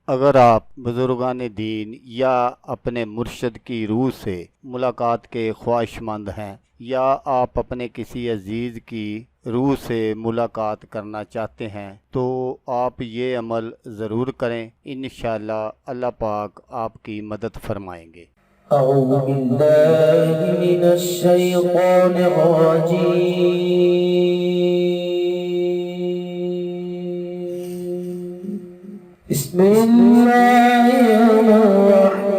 اگر آپ بزرگان دین یا اپنے مرشد کی روح سے ملاقات کے خواہش مند ہیں یا آپ اپنے کسی عزیز کی روح سے ملاقات کرنا چاہتے ہیں تو آپ یہ عمل ضرور کریں، انشاءاللہ اللہ پاک آپ کی مدد فرمائیں گے۔ اعوذ باللہ من الشیطان الرجیم، بسم اللہ الرحمن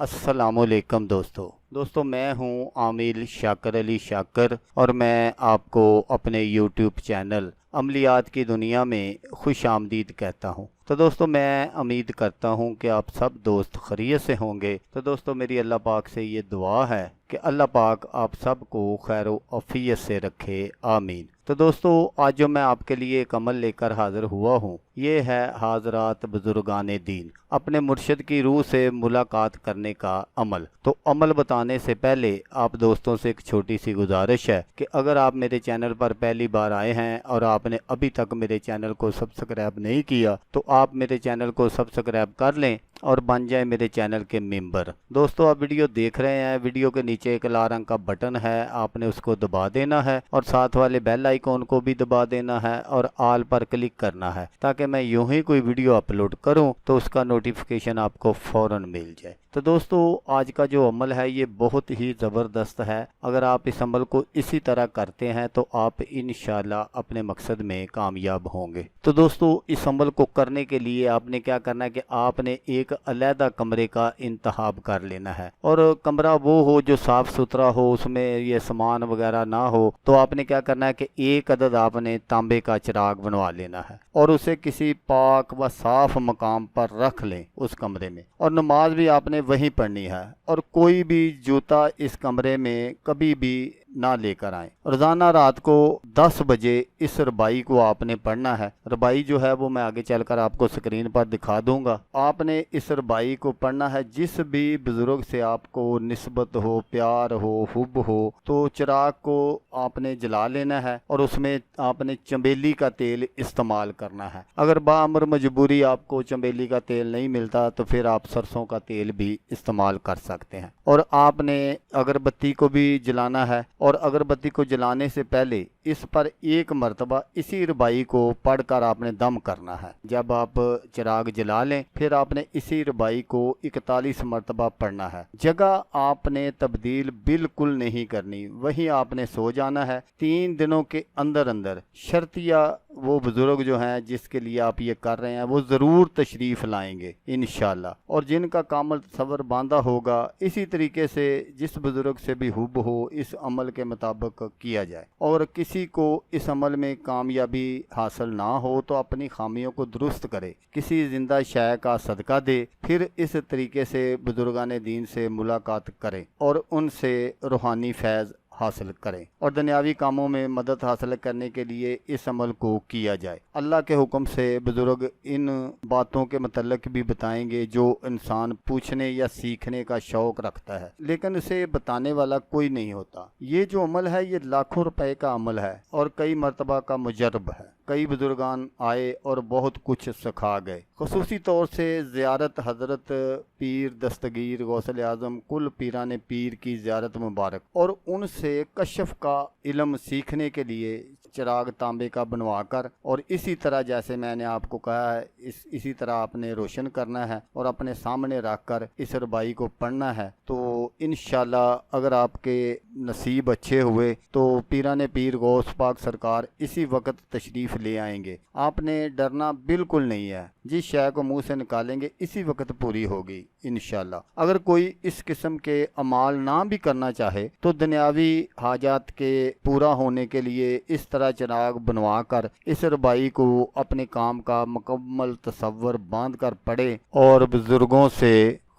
السلام علیکم دوستو میں ہوں عامل شاکر علی شاکر، اور میں آپ کو اپنے یوٹیوب چینل عملیات کی دنیا میں خوش آمدید کہتا ہوں۔ تو دوستو میں امید کرتا ہوں کہ آپ سب دوست خیریت سے ہوں گے۔ تو دوستو میری اللہ پاک سے یہ دعا ہے کہ اللہ پاک آپ سب کو خیر و عافیت سے رکھے، آمین۔ تو دوستو آج جو میں آپ کے لیے ایک عمل لے کر حاضر ہوا ہوں، یہ ہے حاضرات بزرگان دین اپنے مرشد کی روح سے ملاقات کرنے کا عمل۔ تو عمل بتانے سے پہلے آپ دوستوں سے ایک چھوٹی سی گزارش ہے کہ اگر آپ میرے چینل پر پہلی بار آئے ہیں اور آپ نے ابھی تک میرے چینل کو سبسکرائب نہیں کیا تو آپ میرے چینل کو سبسکرائب کر لیں اور بن جائیں میرے چینل کے ممبر۔ دوستو آپ ویڈیو دیکھ رہے ہیں، ویڈیو کے نیچے ایک لال رنگ کا بٹن ہے، آپ نے اس کو دبا دینا ہے اور ساتھ والے بیل آئیکن کو بھی دبا دینا ہے اور آل پر کلک کرنا ہے تاکہ میں یوں ہی کوئی ویڈیو اپلوڈ کروں تو اس کا نوٹیفیکیشن آپ کو فوراً مل جائے۔ تو دوستو آج کا جو عمل ہے یہ بہت ہی زبردست ہے، اگر آپ اس عمل کو اسی طرح کرتے ہیں تو آپ انشاءاللہ اپنے مقصد میں کامیاب ہوں گے۔ تو دوستو اس عمل کو کرنے کے لیے آپ نے کیا کرنا ہے کہ آپ نے ایک علیحدہ کمرے کا انتخاب کر لینا ہے، اور کمرہ وہ ہو جو صاف ستھرا ہو، اس میں یہ سامان وغیرہ نہ ہو۔ تو آپ نے کیا کرنا ہے کہ ایک عدد آپ نے تانبے کا چراغ بنوا لینا ہے اور اسے کسی پاک و صاف مقام پر رکھ لیں اس کمرے میں، اور نماز بھی آپ نے وہیں پڑھنی ہے، اور کوئی بھی جوتا اس کمرے میں کبھی بھی نہ لے کر آئیں۔ روزانہ رات کو 10 بجے اس ربائی کو آپ نے پڑھنا ہے۔ ربائی جو ہے وہ میں آگے چل کر آپ کو سکرین پر دکھا دوں گا۔ آپ نے اس ربائی کو پڑھنا ہے، جس بھی بزرگ سے آپ کو نسبت ہو، پیار ہو، حب ہو، تو چراغ کو آپ نے جلا لینا ہے اور اس میں آپ نے چنبیلی کا تیل استعمال کرنا ہے۔ اگر بامر مجبوری آپ کو چنبیلی کا تیل نہیں ملتا تو پھر آپ سرسوں کا تیل بھی استعمال کر سکتے ہیں، اور آپ نے اگربتی کو بھی جلانا ہے، اور اگربتی کو جلانے سے پہلے اس پر ایک مرتبہ اسی ربائی کو پڑھ کر آپ نے دم کرنا ہے۔ جب آپ چراغ جلا لیں پھر آپ نے اسی ربائی کو 41 مرتبہ پڑھنا ہے۔ جگہ آپ نے تبدیل بالکل نہیں کرنی، وہیں آپ نے سو جانا ہے۔ 3 دنوں کے اندر شرطیہ وہ بزرگ جو ہیں جس کے لیے آپ یہ کر رہے ہیں وہ ضرور تشریف لائیں گے انشاءاللہ، اور جن کا کامل تصور باندھا ہوگا اسی طریقے سے جس بزرگ سے بھی حب ہو اس عمل کے مطابق کیا جائے، اور کسی کو اس عمل میں کامیابی حاصل نہ ہو تو اپنی خامیوں کو درست کرے، کسی زندہ شے کا صدقہ دے، پھر اس طریقے سے بزرگان دین سے ملاقات کریں اور ان سے روحانی فیض حاصل کریں، اور دنیاوی کاموں میں مدد حاصل کرنے کے لیے اس عمل کو کیا جائے۔ اللہ کے حکم سے بزرگ ان باتوں کے متعلق بھی بتائیں گے جو انسان پوچھنے یا سیکھنے کا شوق رکھتا ہے لیکن اسے بتانے والا کوئی نہیں ہوتا۔ یہ جو عمل ہے یہ لاکھوں روپے کا عمل ہے اور کئی مرتبہ کا مجرب ہے۔ کئی بزرگان آئے اور بہت کچھ سکھا گئے، خصوصی طور سے زیارت حضرت پیر دستگیر غوث اعظم کل پیران پیر کی زیارت مبارک، اور ان سے کشف کا علم سیکھنے کے لیے چراغ تانبے کا بنوا کر، اور اسی طرح جیسے میں نے آپ کو کہا ہے اسی طرح آپ نے روشن کرنا ہے اور اپنے سامنے رکھ کر اس ربائی کو پڑھنا ہے۔ تو انشاءاللہ اگر آپ کے نصیب اچھے ہوئے تو پیران پیر غوث پاک سرکار اسی وقت تشریف لے آئیں گے۔ آپ نے ڈرنا بالکل نہیں ہے، جس شے کو منہ سے نکالیں گے اسی وقت پوری ہوگی انشاءاللہ۔ اگر کوئی اس قسم کے اعمال نہ بھی کرنا چاہے تو دنیاوی حاجات کے پورا ہونے کے لیے اس طرح چراغ بنوا کر اس ربائی کو اپنے کام کا مکمل تصور باندھ کر پڑھے اور بزرگوں سے